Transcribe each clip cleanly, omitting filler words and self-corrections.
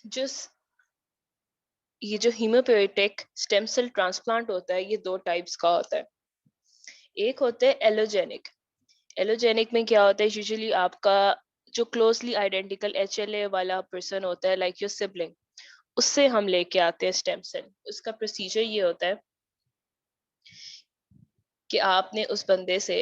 जो ये जो हीमोपोएटिक स्टेम सेल ट्रांसप्लांट होता है, ये दो टाइप्स का होता है। एक होता है एलोजेनिक। एलोजेनिक में क्या होता है, यूजुअली आपका जो क्लोजली आइडेंटिकल एचएलए वाला पर्सन होता है, लाइक योर सिबलिंग, उससे हम लेके आते हैं स्टेम सेल। उसका प्रोसीजर ये होता है कि आपने उस बंदे से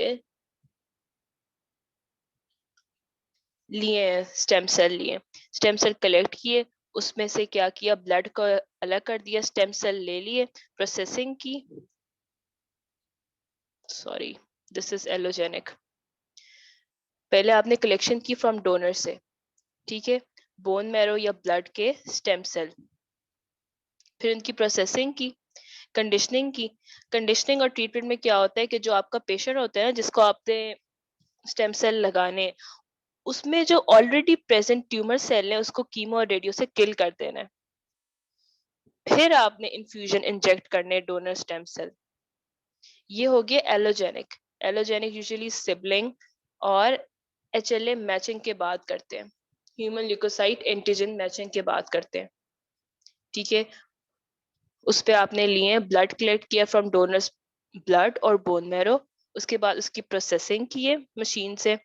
लिए स्टेम सेल कलेक्ट किए, उसमें से क्या किया, ब्लड को अलग कर दिया, स्टेम सेल ले लिए, प्रोसेसिंग की। Sorry, this is allogenic. पहले आपने कलेक्शन की फ्रॉम डोनर से, ठीक है, बोन मैरो या ब्लड के स्टेम सेल। फिर उनकी प्रोसेसिंग की, कंडीशनिंग की। कंडीशनिंग और ट्रीटमेंट में क्या होता है कि जो आपका पेशेंट होता है जिसको आपने स्टेम सेल लगाने, उसमें जो ऑलरेडी प्रेजेंट ट्यूमर सेल है उसको कीमो और रेडियो से किल कर देना है। फिर आपने इन्फ्यूजन इंजेक्ट करने डोनर स्टेम सेल। ये हो गया एलोजेनिक। एलोजेनिक यूजुअली सिबलिंग और एचएलए मैचिंग के बाद करते हैं, ह्यूमन ल्यूकोसाइट एंटीजन मैचिंग के बाद करते हैं, ठीक है। उस पे आपने लिए ब्लड कलेक्ट किया फ्रॉम डोनर्स ब्लड और बोन मैरो, उसके बाद उसकी प्रोसेसिंग की है मशीन से,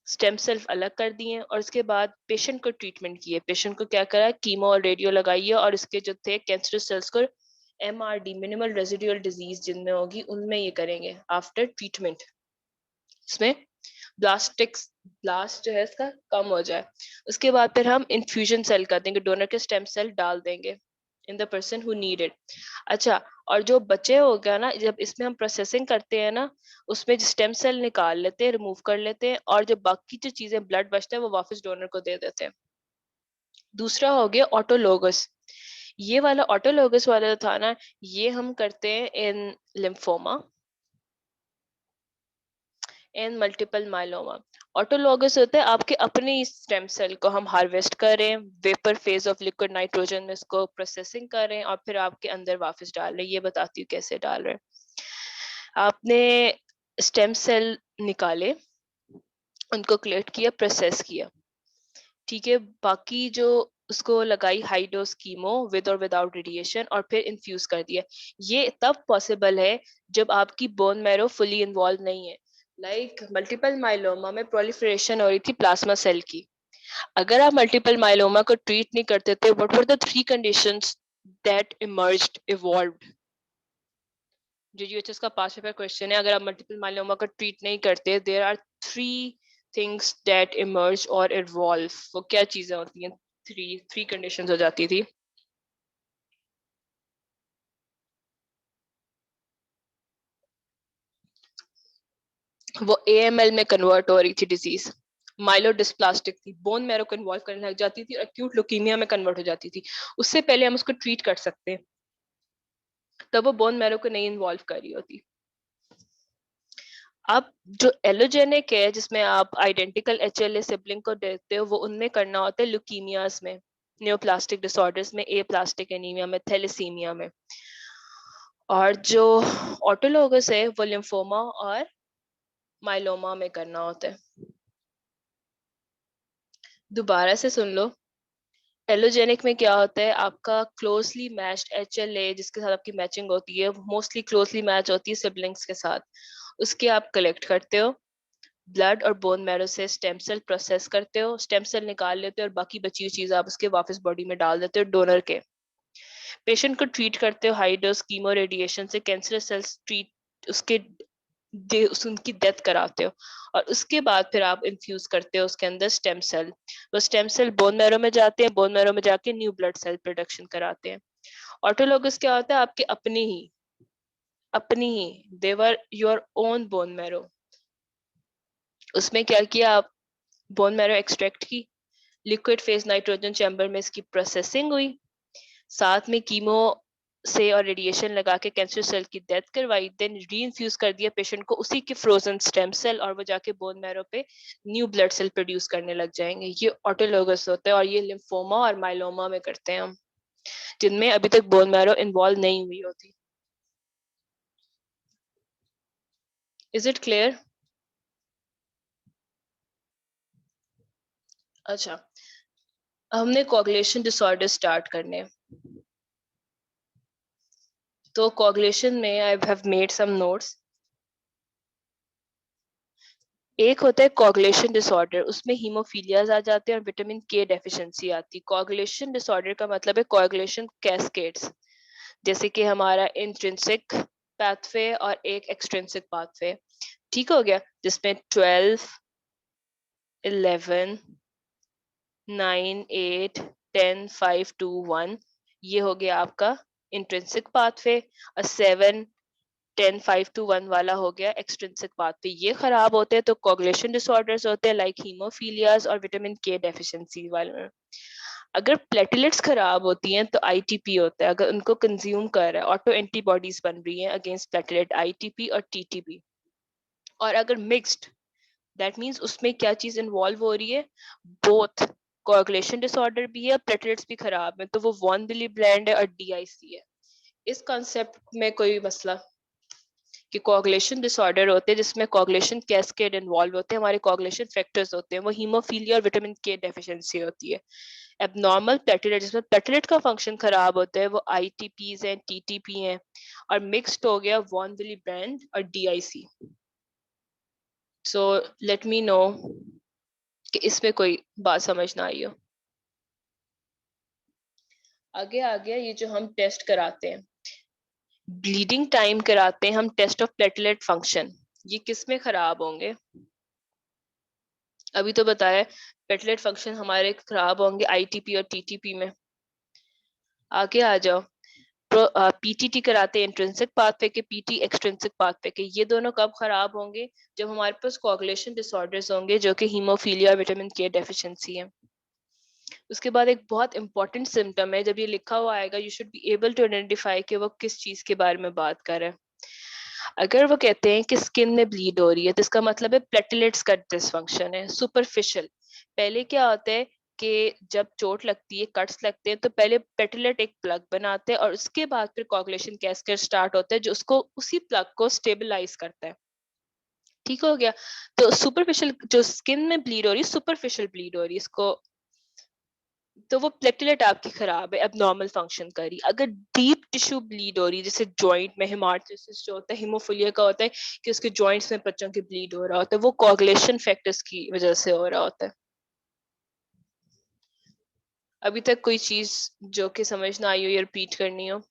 स्टेम सेल अलग कर दिए और उसके बाद पेशेंट को ट्रीटमेंट किए। पेशेंट को क्या करा, कीमो और रेडियो लगाइए और इसके जो थे कैंसरस सेल्स को एमआरडी मिनिमल रेजिडुअल डिजीज जिनमें होगी उनमें ये करेंगे आफ्टर ट्रीटमेंट। इसमें ब्लास्टिक्स ब्लास्ट जो है इसका कम हो जाए। उसके बाद फिर हम इन्फ्यूजन सेल कर देंगे, डोनर के स्टेम सेल डाल देंगे in the person who need it. अच्छा, और जो बचे हो गया ना, जब इसमें हम प्रोसेसिंग करते हैं ना, उसमें स्टेम सेल निकाल लेते हैं, रिमूव कर लेते हैं, और जो बाकी जो चीजें ब्लड बचता है वो वापस डोनर को दे देते हैं। दूसरा हो गया ऑटोलोगस। ये वाला ऑटोलोगस वाला था ना, ये हम करते हैं in lymphoma and multiple myeloma. Autologous होता है आपके अपने स्टेम सेल को हम हार्वेस्ट करें, vapour phase of liquid nitrogen में इसको प्रोसेसिंग करें और फिर आपके अंदर वापस डाल रहे हैं। ये बताती हूँ कैसे डाल रहे हैं। आपने स्टेम सेल निकाले, उनको कलेक्ट किया, प्रोसेस किया, ठीक है। बाकी जो उसको लगाई हाई डोज कीमो विद और विदाउट रेडिएशन और फिर इन्फ्यूज कर दिया। ये तब पॉसिबल है जब आपकी बोन मैरो फुली इन्वॉल्व नहीं है। लाइक मल्टीपल माइलोमा में प्रोलिफरेशन हो रही थी प्लाज्मा सेल की। अगर आप मल्टीपल माइलोमा को ट्रीट नहीं करते थे, what were the three conditions that emerged evolved? जो यूएचएस का पास पेपर क्वेश्चन है, अगर आप मल्टीपल माइलोमा को ट्रीट नहीं करते, there are three things that emerge और इवॉल्व। वो क्या चीजें होती हैं? थ्री थ्री कंडीशंस हो जाती थी। वो एएमएल में कन्वर्ट हो रही थी डिजीज, माइलोडिस्प्लास्टिक थी, बोन मैरो को इन्वॉल्व करने लग जाती थी और एक्यूट लुकीमिया में कन्वर्ट हो जाती थी। उससे पहले हम उसको ट्रीट कर सकते हैं, तब वो बोन मैरो को नहीं इन्वॉल्व कर रही होती। अब जो एलोजेनिक है जिसमें आप आइडेंटिकल एचएलए सिबलिंग को देते हो, वो उनमें करना होता है ल्यूकीमियाज में, न्यूप्लास्टिक डिसऑर्डर्स में, ए प्लास्टिक एनीमिया में, थैलेसीमिया में। और जो ऑटोलोगस है वो लिम्फोमा और माइलोमा में करना होता है। दोबारा से सुन लो। एलोजेनिक में क्या होता है, आपका क्लोजली मैच्ड एचएलए जिसके साथ आपकी मैचिंग होती है, मोस्टली क्लोजली मैच होती है सिबलिंग्स के साथ, उसके आप कलेक्ट करते हो, ब्लड और बोन मैरो से स्टेम सेल प्रोसेस करते हो, स्टेम सेल निकाल लेते हो और बाकी बची हुई चीज आप उसके वापस बॉडी में डाल देते हो डोनर के। पेशेंट को ट्रीट करते हो हाई डोज कीमो रेडिएशन से, कैंसर सेल्स ट्रीट उसके उनकी डेथ कराते हो, और उसके बाद फिर आप इन्फ्यूज करते हो उसके अंदर स्टेम सेल। वो स्टेम सेल बोन मैरो में जाते हैं, बोन मैरो में जाके न्यू ब्लड सेल प्रोडक्शन कराते हैं। ऑटोलोगस क्या होता है, आपके अपनी ही देवर योर ओन बोन मैरो। उसमें क्या किया, आप बोन मैरो एक्सट्रैक्ट की, लिक्विड फेज नाइट्रोजन चैम्बर में इसकी प्रोसेसिंग हुई, साथ में कीमो से और रेडिएशन लगा के कैंसर सेल की डेथ करवाई, देन री इन्फ्यूज कर दिया पेशेंट को उसी के फ्रोजन स्टेम सेल, और वो जाके बोन मैरो पे न्यू ब्लड सेल प्रोड्यूस करने लग जाएंगे। ये ऑटोलोगस होता है और ये लिम्फोमा और माइलोमा में करते हैं हम, जिनमें अभी तक बोन मैरो इन्वॉल्व नहीं हुई होती। Is it clear? अच्छा, हमने कोगुलेशन डिसऑर्डर स्टार्ट करने हैं। तो कोगुलेशन में I have made some notes. एक होता है कोगुलेशन डिसऑर्डर, उसमें हीमोफीलियाज आ जाते हैं और विटामिन के डेफिशिएंसी आती है। कोगुलेशन डिसऑर्डर का मतलब है कोगुलेशन कैस्केड्स, जैसे कि हमारा इंट्रिंसिक पाथवे और एक एक्सट्रिंसिक पाथवे। ठीक हो गया, जिसमें 12 11 9 8 10 5 2 1 ये हो गया आपका इंट्रिंसिक पाथवे, और 7 10 5 2 1 वाला हो गया एक्सट्रिंसिक पाथवे। ये खराब होते हैं तो कोगुलेशन डिसऑर्डर्स होते हैं, लाइक हीमोफीलियाज और विटामिन के डेफिशिएंसी वाले। अगर प्लेटलेट्स खराब होती हैं तो आईटीपी होता है, अगर उनको कंज्यूम कर रहा है, ऑटो एंटीबॉडीज बन रही हैं अगेंस्ट प्लेटलेट, आईटीपी और टीटीपी। और अगर मिक्स्ड, दैट मींस उसमें क्या चीज इन्वॉल्व हो रही है, बोथ कोगुलेशन डिसऑर्डर भी है, प्लेटलेट्स भी खराब है, तो वो वॉन विली ब्लेंड है और डीआईसी है। इस कॉन्सेप्ट में कोई मसला कि कोगुलेशन डिसऑर्डर होते हैं जिसमें कोगुलेशन कैस्केड इन्वॉल्व होते हैं, हमारे कोगुलेशन फैक्टर्स होते हैं, वो हीमोफीलिया और विटामिन के डेफिशिएंसी होती है। एबनॉर्मल प्लेटलेट, जिसमें प्लेटलेट का फंक्शन खराब होता है, वो आईटीपीज हैं, टीटीपी हैं, और मिक्स्ड हो गया वॉन विली ब्लेंड और DIC. So let me know कि इसमें कोई बात समझ ना आई हो। आगे आ गया ये जो हम टेस्ट कराते हैं, ब्लीडिंग टाइम कराते हैं हम टेस्ट ऑफ प्लेटलेट फंक्शन। ये किस में खराब होंगे? अभी तो बताया प्लेटलेट फंक्शन हमारे खराब होंगे आईटीपी और टीटीपी में। आगे आ जाओ, पीटीटी कराते हैं इंट्रिंसिक पाथवे के, पीटी एक्सट्रिंसिक पाथवे के। ये दोनों कब खराब होंगे? जब हमारे पास कोगुलेशन डिसऑर्डर्स होंगे जो कि हीमोफीलिया विटामिन के डेफिशिएंसी है। उसके बाद एक बहुत इंपॉर्टेंट सिम्टम है, जब ये लिखा हुआ आएगा you should be able to identify कि वो किस चीज के बारे में बात कर रहे हैं। अगर वो कहते हैं कि स्किन में ब्लीड हो रही है तो इसका मतलब है प्लेटलेट्स का डिसफंक्शन है, सुपरफिशियल। पहले क्या होता है कि जब चोट लगती है, कट्स लगते हैं, तो पहले प्लेटलेट एक प्लग बनाते हैं और उसके बाद फिर कोगुलेशन कैस्केड स्टार्ट होता है जो उसको उसी प्लग को स्टेबलाइज करता है। ठीक हो गया? तो सुपरफिशियल जो स्किन में ब्लीड हो रही है, सुपरफिशियल ब्लीड हो रही है, इसको तो वो प्लेटलेट आपकी खराब है, एबनॉर्मल फंक्शन कर रही। अगर डीप टिश्यू ब्लीड हो रही है, जैसे जॉइंट में हेमाटोसिस जो होता है, हीमोफिलिया का होता है कि उसके जॉइंट्स में बच्चों के ब्लीड हो रहा होता है, वो कोगुलेशन फैक्टर्स की वजह से हो रहा होता है। अभी तक कोई चीज जो कि समझ ना आई हो या रिपीट करनी हो?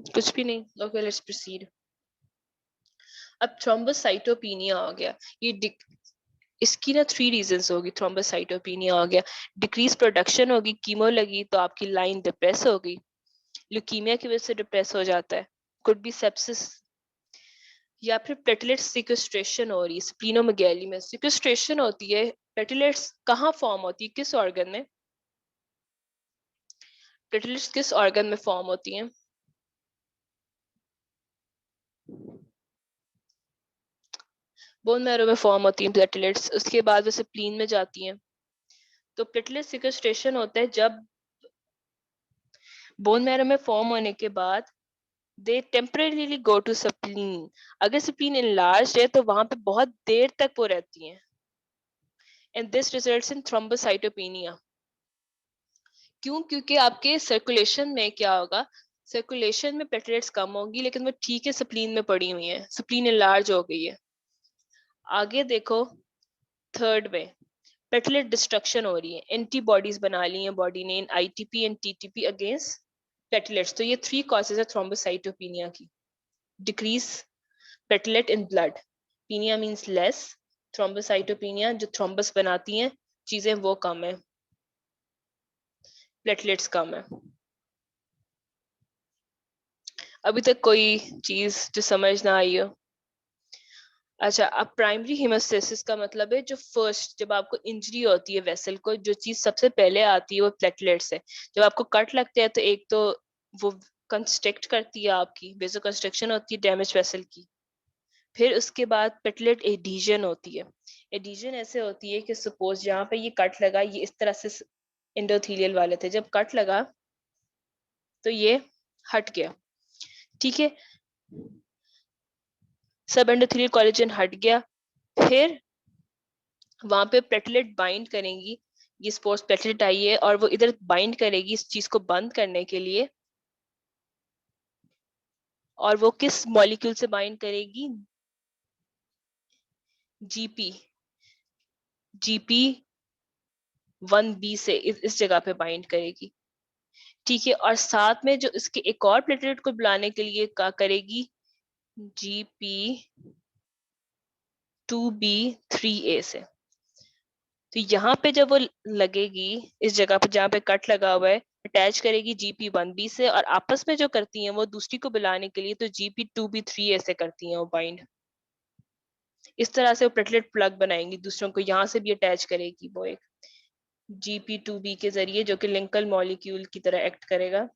कुछ भी नहीं? Okay, let's proceed. अब थ्रोम्बोसाइटोपिनिया आ गया। इसकी ना 3 रीजंस होगी। थ्रोम्बोसाइटोपिनिया आ गया, डिक्रीज प्रोडक्शन होगी, कीमो लगी तो आपकी लाइन डिप्रेस होगी, ल्यूकीमिया की वजह से डिप्रेस हो जाता है, कुड बी सेप्सिस, या फिर प्लेटलेट सिक्वेस्ट्रेशन हो रही है स्प्लीनोमेगैली में। सिक्वेस्ट्रेशन होती है, प्लेटलेट्स कहाँ फॉर्म होती है, किस ऑर्गन में? प्लेटलेट्स किस ऑर्गन में फॉर्म होती हैं? बोन मैरो में फॉर्म होती हैं प्लेटलेट्स, उसके बाद वो स्प्लीन में जाती हैं। तो प्लेटलेट सिक्वेस्ट्रेशन होता है जब बोन मैरो में फॉर्म होने के बाद दे टेम्परेरीली गो टू स्प्लीन। अगर स्प्लीन इनलार्ज है तो वहां पे बहुत देर तक वो रहती हैं, and this results in thrombocytopenia. क्यों? क्योंकि आपके सर्कुलेशन में क्या होगा, सर्कुलेशन में प्लेटलेट्स कम होगी लेकिन वो ठीक है स्प्लीन में पड़ी हुई है, स्प्लीन इनलार्ज हो गई है। आगे देखो, थर्ड में प्लेटलेट डिस्ट्रक्शन हो रही है, एंटीबॉडीज बना ली हैं बॉडी ने in ITP and TTP against platelets. तो ये 3 कॉजेज है थ्रोम्बोसाइटोपिनिया की। Decrease platelet in blood, penia means less, thrombocytopenia जो थ्रोम्बस बनाती हैं चीजें वो कम है, प्लेटलेट्स कम है। अभी तक कोई चीज जो समझ ना आई हो? अच्छा, अब प्राइमरी हेमोस्टेसिस का मतलब है जो फर्स्ट, जब आपको इंजरी होती है वेसल को, जो चीज सबसे पहले आती है वो प्लेटलेट्स है। जब आपको कट लगता है तो एक तो वो कंस्ट्रक्ट करती है, आपकी वेसो कंस्ट्रक्शन होती है डैमेज वेसल की। फिर उसके बाद प्लेटलेट एडिशन होती है। एडिशन ऐसे होती है कि सपोज यहाँ पे ये कट लगा, ये इस तरह से एंडोथेलियल वाले थे, जब कट लगा तो ये हट गया। ठीक है, सब एंडोथेलियल कोलेजन हट गया, फिर वहां पे प्लेटलेट बाइंड करेंगी, ये स्पोर्ट्स प्लेटलेट आई है और वो इधर बाइंड करेगी इस चीज को बंद करने के लिए। और वो किस मॉलिक्यूल से बाइंड करेगी? जीपी, जीपी 1b से इस जगह पे बाइंड करेगी, ठीक है। और साथ में जो इसके एक और प्लेटलेट को बुलाने के लिए क्या करेगी? जीपी 2b3a से। तो यहाँ पे जब वो लगेगी इस जगह पे जहाँ पे कट लगा हुआ है, अटैच करेगी GP1b से, और आपस में जो करती हैं वो दूसरी को बुलाने के लिए तो GP2b3a से करती हैं वो बाइंड। इस तरह से वो प्लेटलेट प्लग बनाएंगी, दूसरों को यहाँ से भी अटैच करेगी वो एक GP2b के जरिए, जो कि लिंकल मॉलिक्यूल की तरह एक्ट करेगा,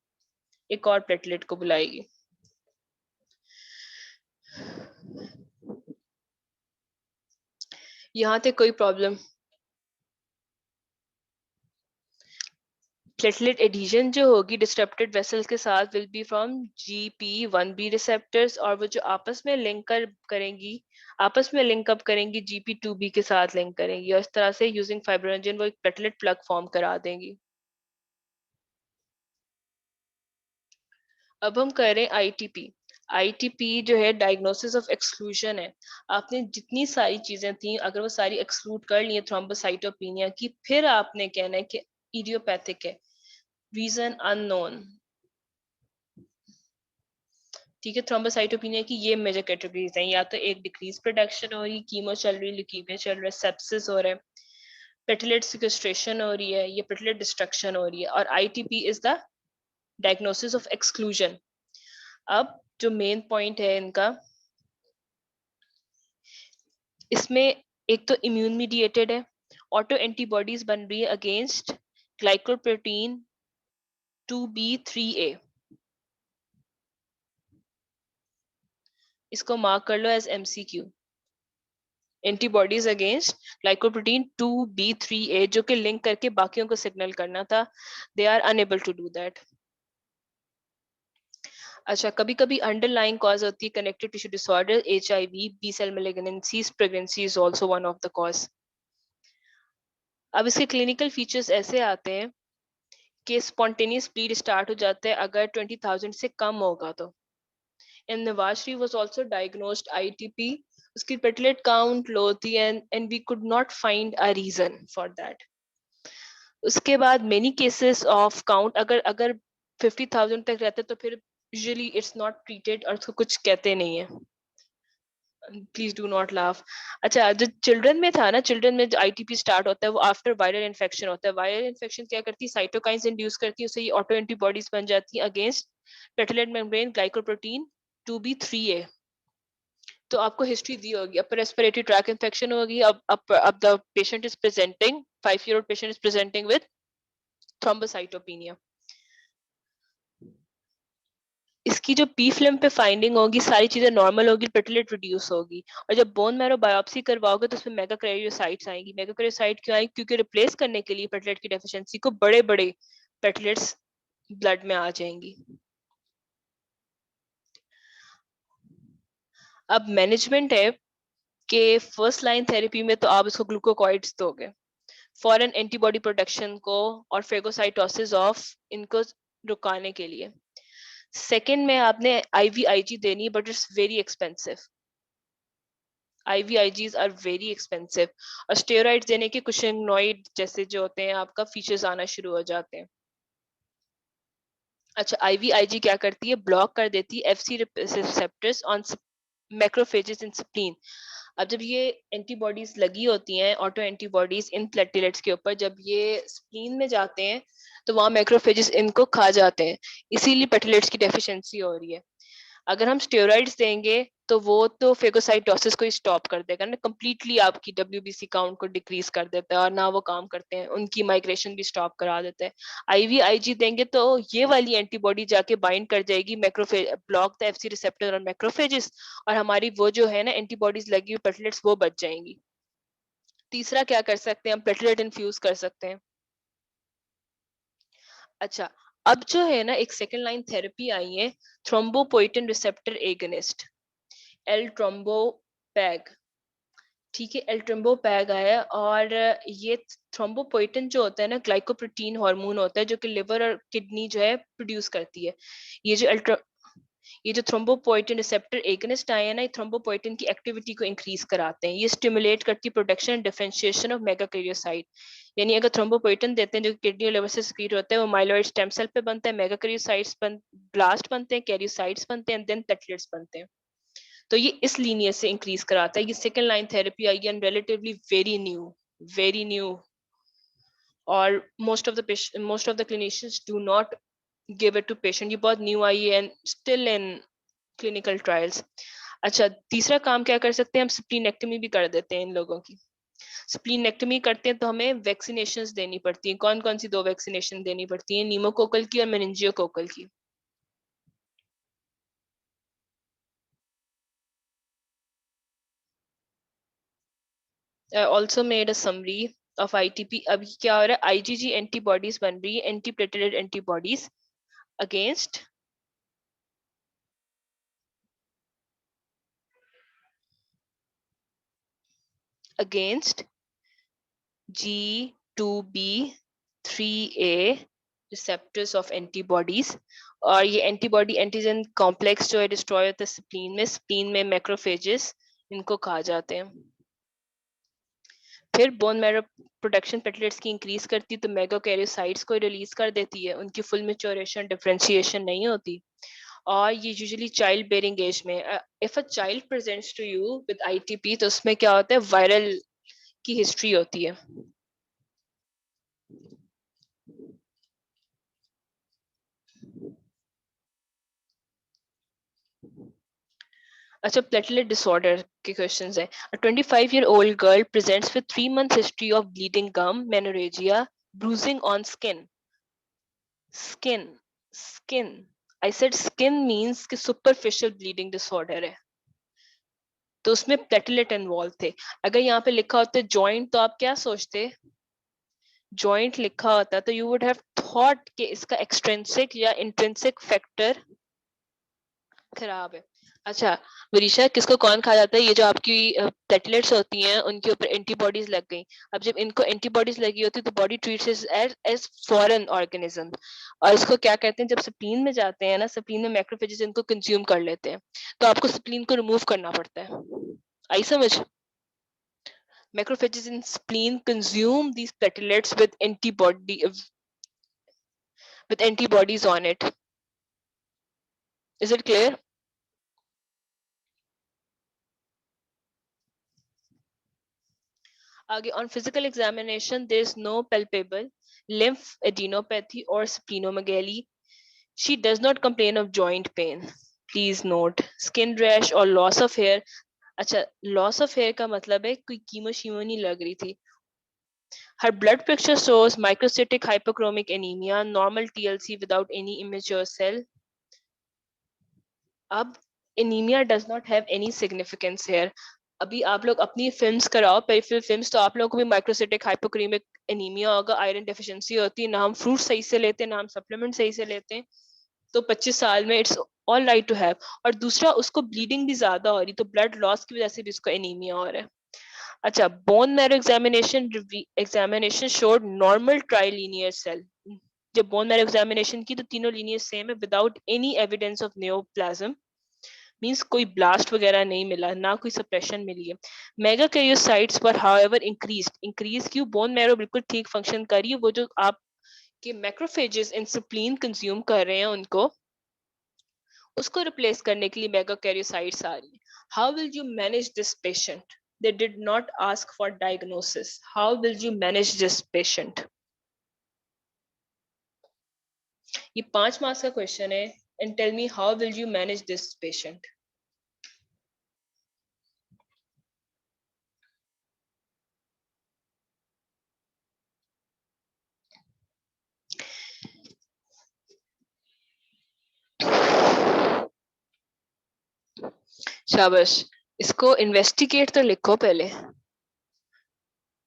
एक और प्लेटलेट को बुलाएगी। यहाँ तक कोई प्रॉब्लम? प्लेटलेट एडिशन जो होगी डिस्ट्रप्टेड वेसल्स के साथ will be from GP1b receptors, और वो जो आपस में लिंक करेंगी, आपस में लिंक अप करेंगी GP2b के साथ लिंक करेंगी, और इस तरह से यूजिंग फाइब्रोनोजन वो एक प्लेटलेट प्लग फॉर्म करा देंगी। अब हम करें ITP। ITP जो है डायग्नोसिस ऑफ एक्सक्लूजन है। आपने जितनी सारी चीजें थी अगर वो सारी एक्सक्लूड कर ली है थ्रोम्बोसाइटोपेनिया की, फिर आपने कहना है कि इडियोपैथिक है, रीजन अननोन, ठीक है। थ्रोम्बोसाइटोपेनिया की ये मेजर कैटेगरीज हैं, या तो एक डिक्रीज प्रोडक्शन हो रही, कीमो चल रही, ल्यूकीमिया चल रहा है, सेप्सिस हो रहा है, पेटलेट सिक्वेस्ट्रेशन हो रही है, ये पेटलेट डिस्ट्रक्शन हो रही है, और ITP is the diagnosis of exclusion. अब जो मेन पॉइंट है इनका, इसमें एक तो इम्यून मीडिएटेड है, ऑटो एंटीबॉडीज बन रही है अगेंस्ट ग्लाइकोप्रोटीन 2b3a, इसको मार्क कर लो as MCQ, antibodies against glycoprotein 2b3a, जो कि लिंक करके बाकियों को सिग्नल करना था, they are unable to do that. अच्छा, कभी कभी अंडरलाइंग कॉज होती है connective tissue disorder, HIV, B cell malignancies, pregnancy is also one of the cause. अब इसके क्लिनिकल फीचर्स ऐसे आते हैं कि स्पॉन्टेनियस ब्लीड स्टार्ट हो जाता है अगर 20,000 से कम होगा तो। And Navashri was also diagnosed ITP. उसकी platelet count low थी and we could not find a reason for that. उसके बाद many cases of count अगर अगर 50,000 तक रहते तो फिर usually it's not treated और उसको कुछ कहते नहीं है। Please do not laugh. अच्छा, जो चिल्ड्रन में था ना, चिल्ड्रन में जो ITP स्टार्ट होता है वो आफ्टर वायरल इन्फेक्शन होता है। वायरल इन्फेक्शन क्या करती है? साइटोकाइंस इंड्यूस करती है, उससे ये ऑटो एंटीबॉडीज बन जाती है अगेंस्ट पेटलेट मेम्ब्रेन ग्लाइकोप्रोटीन 2b3a। तो आपको हिस्ट्री दी होगी, अपर रेस्पिरेटरी ट्रैक इन्फेक्शन होगी। अब the patient is presenting 5-year old patient is presenting with thrombocytopenia। इसकी जो पी फिल्म पे फाइंडिंग होगी, सारी चीजें नॉर्मल होगी, प्लेटलेट रिड्यूस होगी। और जब बोन मैरो बायोप्सी करवाओगे तो उसमें मेगाकैरियोसाइट्स आएंगी। मेगाकैरियोसाइट क्यों आएंगी? क्योंकि रिप्लेस करने के लिए प्लेटलेट की डेफिशिएंसी को बड़े बड़े प्लेटलेट्स ब्लड में आ जाएंगी। अब मैनेजमेंट है कि फर्स्ट लाइन थेरेपी में तो आप इसको ग्लूकोकॉइड्स दोगे फॉरेन एंटीबॉडी प्रोटेक्शन को और फेगोसाइटोसिस ऑफ इनको रुकाने के लिए। सेकेंड में आपने IVIG देनी, but it's very expensive. IVIGs are very expensive. और स्टेरॉइड्स देने के कुशिंगनॉइड जैसे जो होते हैं आपका फीचर्स आना शुरू हो जाते हैं। अच्छा, IVIG क्या करती है? ब्लॉक कर देती है FC receptors on macrophages in spleen. अब जब ये एंटीबॉडीज लगी होती हैं, ऑटो एंटीबॉडीज इन प्लेटलेट्स के ऊपर, जब ये स्प्लीन में जाते हैं तो वहां मैक्रोफेजेस इनको खा जाते हैं, इसीलिए प्लेटलेट्स की डेफिशिएंसी हो रही है। अगर हम स्टेरॉइड्स देंगे तो वो तो फेगोसाइटोसिस को स्टॉप कर देगा ना, कंप्लीटली आपकी WBC काउंट को डिक्रीज कर देता है, और ना वो काम करते हैं, उनकी माइग्रेशन भी स्टॉप करा देता है। IVIG देंगे तो ये वाली एंटीबॉडी जाके बाइंड कर जाएगी macrophage, block the FC receptor और मैक्रोफेजेस, और हमारी वो जो है ना एंटीबॉडीज लगी हुई प्लेटलेट्स वो बच जाएंगी। तीसरा क्या कर सकते हैं? हम प्लेटलेट इन्फ्यूज कर सकते हैं। अच्छा, अब जो है ना एक सेकेंड लाइन थेरेपी आई है थ्रोम्बोपोइटिन रिसेप्टर एगनिस्ट, एल ट्रोम्बोपैग, ठीक है, एल ट्रोम्बोपैग आया। और ये थ्रोम्बोपोइटिन जो होता है ना ग्लाइकोप्रोटीन हार्मोन होता है जो कि लिवर और किडनी जो है प्रोड्यूस करती है। ये जो थ्रोम्बोपोइटिन रिसेप्टर एगनिस्ट आए हैं ना, ये थ्रोम्बोपोइटिन की एक्टिविटी को इंक्रीज कराते हैं। ये स्टिमुलेट करती है production and differentiation of megakaryocyte. यानी अगर थ्रोम्बोपोइटिन देते हैं जो किडनी और लिवर से सिक्रीट होता है, वो माइलॉइड स्टेम सेल पे बनता है, मेगाकैरियोसाइट्स ब्लास्ट बनते हैं, कैरियोसाइट्स बनते हैं, देन प्लेटलेट्स बनते हैं। तो ये इस लीनियर से इंक्रीज कराता है। ये सेकेंड लाइन थेरेपी आई है, रिलेटिवली वेरी न्यू। और most of the clinicians do not give it to patient. ये बहुत न्यू आई है and still in clinical trials. अच्छा, तीसरा काम क्या कर सकते हैं हम, स्प्लीनेक्टमी भी कर देते हैं इन लोगों की। स्प्लीनेक्टमी करते हैं तो हमें वैक्सीनेशंस देनी पड़ती हैं। कौन कौन सी 2 वैक्सीनेशन देनी पड़ती हैं, नीमोकोकल की और मेनिंजियोकोकल की। Also made a summary of ITP. अभी क्या हो रहा है, आईजीजी एंटीबॉडीज बन रही है, anti platelet antibodies against against G2B3A receptors of antibodies. और ये एंटीबॉडी एंटीजन कॉम्प्लेक्स जो है डिस्ट्रॉय होता है स्प्लीन में मैक्रोफेजेस इनको कहा जाते हैं। फिर बोन मैरो प्रोडक्शन प्लेटलेट्स की इंक्रीज करती है तो मेगाकैरियोसाइट्स को रिलीज कर देती है, उनकी फुल मैच्योरेशन डिफरेंशिएशन नहीं होती। और ये यूजुअली चाइल्ड बेयरिंग एज में, if a child presents to you with ITP तो उसमें क्या होता है, वायरल की हिस्ट्री होती है। अच्छा, प्लेटलेट डिसऑर्डर के क्वेश्चंस हैं। A 25-year-old girl presents with 3 month history of bleeding gum, menorrhagia, bruising on skin. Skin, skin. I said skin means कि superficial bleeding disorder है, तो उसमें प्लेटलेट इन्वॉल्व थे। अगर यहाँ पे लिखा होता जॉइंट तो आप क्या सोचते, जॉइंट लिखा होता तो यू वुड हैव थॉट कि इसका एक्सट्रिंसिक या इंट्रिंसिक फैक्टर खराब है। अच्छा विदिशा, किसको कौन खा जाता है, ये जो आपकी प्लेटलेट्स होती हैं उनके ऊपर एंटीबॉडीज लग गई। अब जब इनको एंटीबॉडीज लगी होती है तो body treats as foreign organism, और इसको क्या कहते हैं, जब स्प्लीन में जाते हैं ना, स्प्लीन में मैक्रोफेजेस इनको कंज्यूम कर लेते हैं, तो आपको स्प्लीन को रिमूव करना पड़ता है। आई समझ, macrophages in spleen consume these platelets with antibodies on it. Is it clear? On physical examination, there is no palpable lymphadenopathy or splenomegaly. She does not complain of joint pain. Please note, skin rash or loss of hair. अच्छा, loss of hair का मतलब है कोई chemo Shimo नहीं लग रही थी। Her blood picture shows microcytic hypochromic anemia, normal TLC without any immature cell. अब anaemia does not have any significance here. अभी आप लोग अपनी फिल्म्स कराओ, पेरिफेरल फिल्म्स, तो आप लोगों को भी माइक्रोसिटिक हाइपोक्रीमिक एनीमिया होगा, आयरन डेफिशिएंसी होती है, ना हम फ्रूट सही से लेते हैं, ना हम सप्लीमेंट सही से लेते हैं, तो 25 साल में it's all right to have. और दूसरा, उसको ब्लीडिंग भी ज्यादा हो रही, तो ब्लड लॉस की वजह से भी उसको एनीमिया हो रहा है। अच्छा, bone marrow examination showed normal trilinear cell. जब बोन मैरो एग्जामिनेशन की तो तीनों लीनियर सेम है without any evidence of neoplasm, means कोई ब्लास्ट वगैरह नहीं मिला, ना कोई सप्रेशन मिली है। मेगाकैरियोसाइट्स पर हाउएवर इंक्रीज क्यों, बोन मैरो बिल्कुल ठीक फंक्शन कर रही है, वो जो आप के मैक्रोफेजेस इन स्प्लीन कंज्यूम कर रहे हैं उनको, उसको रिप्लेस करने के लिए मेगाकैरियोसाइट्स आ रही है। How will you manage this patient, they did not ask for diagnosis, how will you manage this patient? ये 5 मार्क्स का क्वेश्चन है, and tell me how will you manage this patient? शाबाश, इसको इन्वेस्टिगेट तो लिखो पहले।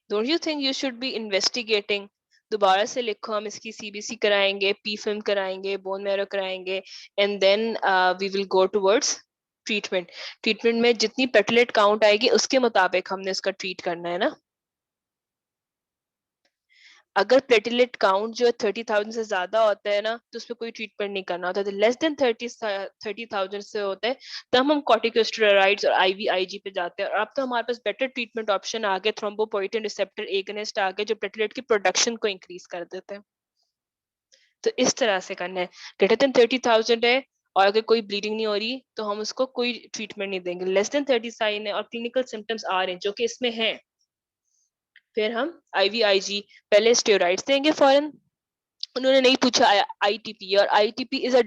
Don't you think you should be investigating दोबारा से लिखो, हम इसकी सीबीसी कराएंगे, पी फिल्म कराएंगे, बोन मैरो कराएंगे, and then we will go towards treatment. Treatment में जितनी प्लेटलेट काउंट आएगी उसके मुताबिक हमने इसका ट्रीट करना है ना। अगर प्लेटलेट काउंट जो है 30,000 से ज्यादा होता है ना, तो उसमें कोई ट्रीटमेंट नहीं करना होता। तो लेस देन 30,000 से होता है तब हम कॉर्टिकोस्टेरॉइड्स और आईवीआईजी पे जाते हैं। और अब तो हमारे पास बेटर ट्रीटमेंट ऑप्शन आ गए, थ्रोम्बोपोइटिन रिसेप्टर एगनिस्ट आ गए, जो प्लेटलेट की प्रोडक्शन को इंक्रीज कर देते हैं। तो इस तरह से करना है। ग्रेटर देन 30,000 है और अगर कोई ब्लीडिंग नहीं हो रही तो हम उसको कोई ट्रीटमेंट नहीं देंगे। लेस देन 30 साइन है और क्लिनिकल सिम्टम्स आ रहे हैं जो कि इसमें हैं, फिर हम आईवीआईजी, पहले स्टेरॉइड्स देंगे फौरन। उन्होंने नहीं पूछा आईटीपी, और आईटीपी इज अ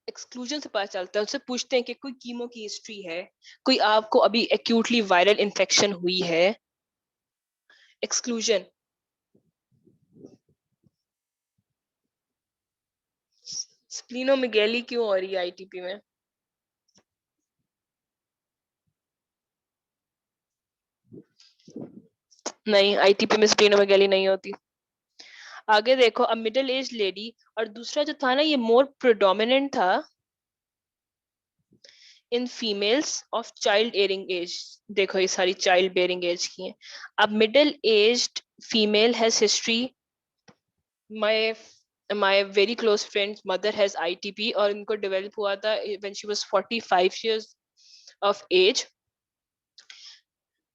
एक्सक्लूजन से पता चलता है। उससे पूछते हैं कि कोई कीमो की हिस्ट्री है, कोई आपको अभी एक्यूटली वायरल इन्फेक्शन हुई है। एक्सक्लूजन। स्प्लीनोमेगेली क्यों हो रही है आईटीपी में? नहीं, आईटीपी में स्प्लीनोमेगेली नहीं होती। आगे देखो, अ मिडिल एज लेडी, और दूसरा जो था ना ये मोर प्रोडोमिनेंट था in females of child bearing age. देखो ये सारी चाइल्ड बेयरिंग एज की हैं। अब middle aged female has history, my very close friend's mother has ITP और इनको डेवलप हुआ था when she was 45 years of age।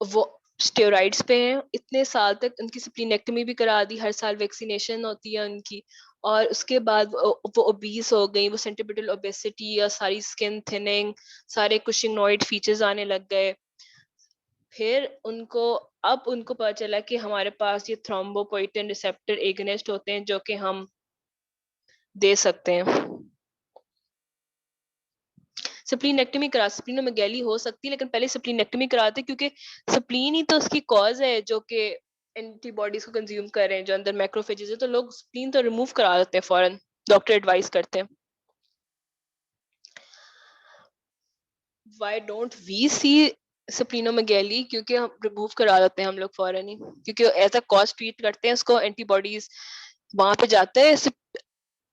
वो स्टेरॉइड्स पे हैं इतने साल तक, उनकी स्प्लीनेक्टमी भी करा दी, हर साल वैक्सीनेशन होती है उनकी। और उसके बाद वो ओबीस हो गई, वो सेंट्रिपिटल ओबेसिटी और सारी स्किन थिनिंग, सारे कुशिंगनॉइड फीचर्स आने लग गए। फिर उनको, अब उनको पता चला कि हमारे पास ये थ्रोम्बोपोइटिन रिसेप्टर एगनिस्ट होते हैं जो कि हम दे सकते हैं। स्प्लीनेक्टमी करा, स्प्लीनोमेगैली हो सकती है लेकिन पहले स्प्लीनेक्टमी कराते, क्योंकि स्प्लीन ही तो उसकी कॉज है जो कि एंटीबॉडीज को कंज्यूम कर रहे हैं, जो अंदर मैक्रोफेजेस है। तो लोग स्प्लीन तो रिमूव करा देते हैं फौरन, डॉक्टर एडवाइस करते हैं। Why don't we see splenomegaly? क्योंकि हम रिमूव करा देते हैं हम लोग फौरन ही, क्योंकि एज अ कॉज ट्रीट करते हैं उसको। एंटीबॉडीज वहां पे जाते हैं,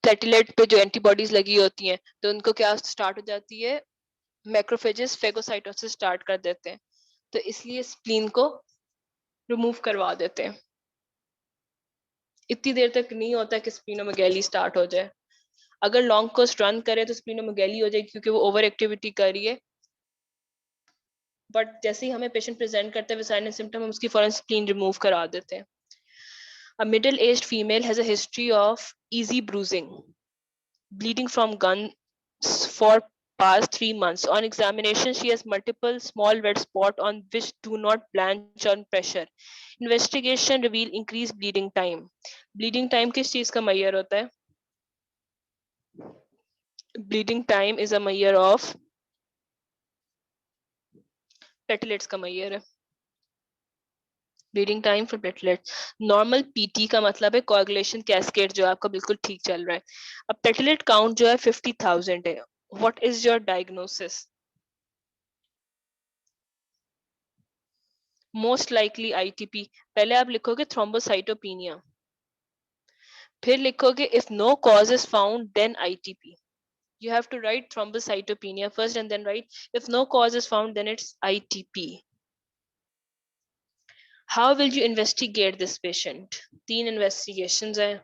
प्लेटलेट पे जो एंटीबॉडीज लगी होती हैं, तो उनको क्या स्टार्ट हो जाती है, मैक्रोफेजेस फेगोसाइटोसिस स्टार्ट कर देते हैं। तो इसलिए स्प्लीन को रिमूव करवा देते हैं। इतनी देर तक नहीं होता कि स्प्लीनोमेगैली स्टार्ट हो जाए। अगर लॉन्ग कोर्स रन करे तो स्प्लीनोमेगैली हो जाएगी, क्योंकि वो ओवर एक्टिविटी कर रही है। बट जैसे ही हमें पेशेंट प्रेजेंट करते हैं साइन एंड सिम्टम, हम उसकी फौरन स्प्लीन रिमूव करा देते हैं। A middle-aged female has a history of easy bruising, bleeding from guns for past 3 months. On examination, she has multiple small red spots on which do not blanch on pressure. Investigation reveal increased bleeding time. Bleeding time किस चीज का measure होता है? Bleeding time is a measure of platelets का measure है। Bleeding time for platelet. Normal PT का मतलब है कोagulation कैस्केड जो आपका बिल्कुल ठीक चल रहा है। अब प्लेटलेट काउंट जो है 50,000 है। What is your diagnosis? Most likely ITP. पहले आप लिखोगे थ्रोम्बोसाइटोपिनिया, फिर लिखोगे if no cause is found then ITP. You have to write thrombocytopenia first and then write if no cause is found then it's ITP. How will you investigate this patient? 3 investigations हैं।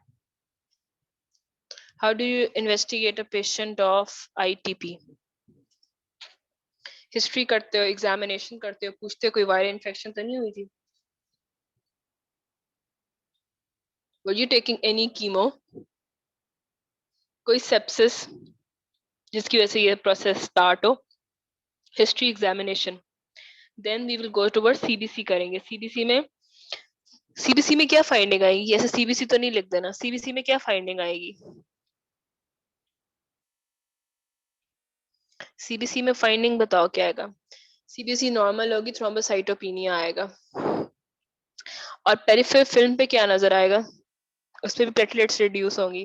How do you investigate a patient of ITP? History करते हो, examination करते हो, पूछते हो कोई viral infection तो नहीं हुई थी? Were you taking any chemo? कोई सेप्सिस जिसकी वजह से ये प्रोसेस स्टार्ट हो? History, examination. Then we will go toward CBC करेंगे। सीबीसी में क्या फाइंडिंग आएगी? ऐसे सीबीसी तो नहीं लिख देना, सीबीसी में क्या फाइंडिंग आएगी? सीबीसी में फाइंडिंग बताओ क्या आएगा? सीबीसी नॉर्मल होगी, थ्रोम्बोसाइटोपिनिया आएगा। और पेरिफेरल फिल्म पे क्या नजर आएगा? उस पे भी प्लेटलेट्स रिड्यूस होंगी।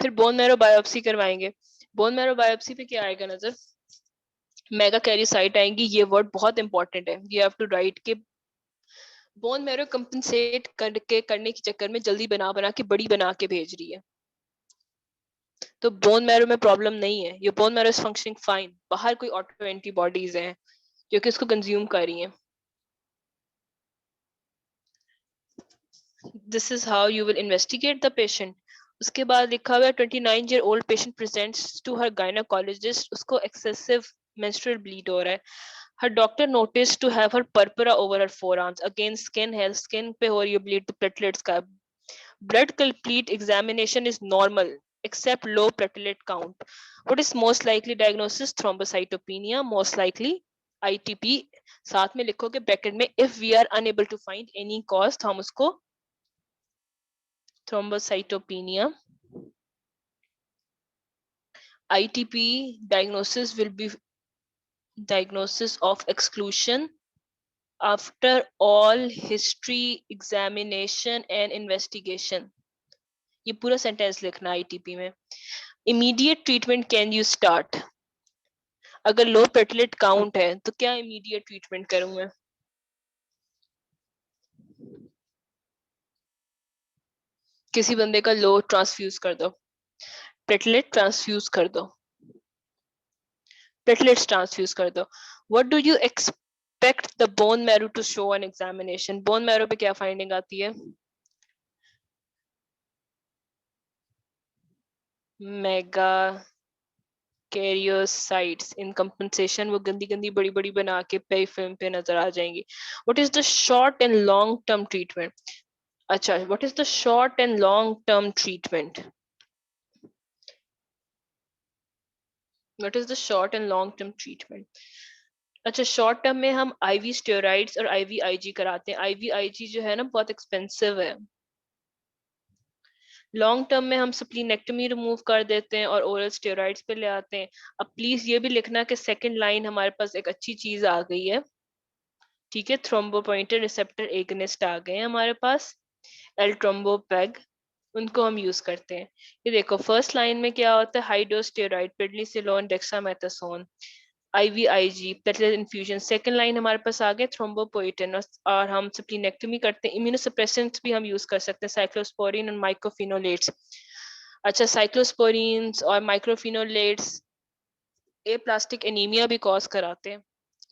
फिर बोन मैरो बायोप्सी करवाएंगे। बोन मैरो बायोप्सी पे क्या आएगा नजर? मेगा कैरियोसाइट आएंगी। ये वर्ड बहुत इंपॉर्टेंट है, यू हैव टू राइट के बोन मैरो कंपनसेट करने के चक्कर में जल्दी बना के बड़ी बना के भेज रही है, तो बोन मैरो में प्रॉब्लम नहीं है, ये bone marrow is functioning fine, बाहर कोई ऑटो एंटीबॉडीज हैं जो कि इसको कंज्यूम कर रही हैं. This is how you will investigate the patient. उसके बाद लिखा हुआ है 29-year-old patient presents to her gynaecologist, उसको एक्सेसिव मेंस्ट्रुअल ब्लीड हो रहा है. Her doctor noticed to have her purpura over her forearms. Again, skin पे हो रही है bleed, तो platelets का. Blood complete examination is normal except low platelet count. What is most likely diagnosis? Thrombocytopenia, most likely ITP. साथ में लिखोगे bracket में if we are unable to find any cause, तो हम उसको thrombocytopenia. ITP diagnosis will be diagnosis of exclusion after all history, examination and investigation. ये पूरा sentence लिखना आईटीपी में. Immediate treatment can you start. अगर लो प्लेटलेट काउंट है तो क्या इमीडिएट ट्रीटमेंट करूं मैं? किसी बंदे का लो ट्रांसफ्यूज कर दो, प्लेटलेट ट्रांसफ्यूज कर दो, प्लेटलेट्स ट्रांसफ्यूज कर दो. What do you expect the bone marrow to show an examination? Bone marrow पे क्या फाइंडिंग आती है? मेगा कैरियोसाइट्स इन कंपनसेशन, वो गंदी गंदी बड़ी बड़ी बना के पे फिल्म पे नजर आ जाएंगी. What is the short and long term treatment? अच्छा, what is the short and long term treatment? What is the short and long term treatment? अच्छा, शॉर्ट टर्म में हम आईवी स्टेरॉइड्स और आईवी आईजी कराते हैं. आईवी आईजी जो है ना बहुत एक्सपेंसिव है. लॉन्ग टर्म में हम स्प्लीनेक्टमी रिमूव कर देते हैं और ओरल स्टेरॉइड्स पे ले आते हैं. अब प्लीज ये भी लिखना कि सेकंड लाइन हमारे पास एक अच्छी चीज आ गई है. ठीक है, थ्रोम्बोपोइटेन रिसेप्टर एगनिस्ट आ गए हैं हमारे पास, एल ट्रोम्बोपेग, उनको हम यूज करते हैं. ये देखो फर्स्ट लाइन में क्या होता है, high dose steroid prednisolone dexamethasone IVIG platelet infusion. Second line हमारे पास आ गए थ्रोम्बोपोइटिन, और हम स्प्लीनेक्टमी करते हैं. इम्यूनोसप्रेसेंट्स भी हम यूज कर सकते हैं, साइक्लोस्पोरिन और माइक्रोफिनोलेट्स. अच्छा, साइक्लोस्पोरिन्स और माइक्रोफिनोलेट्स ए प्लास्टिक एनीमिया भी कॉज कराते हैं.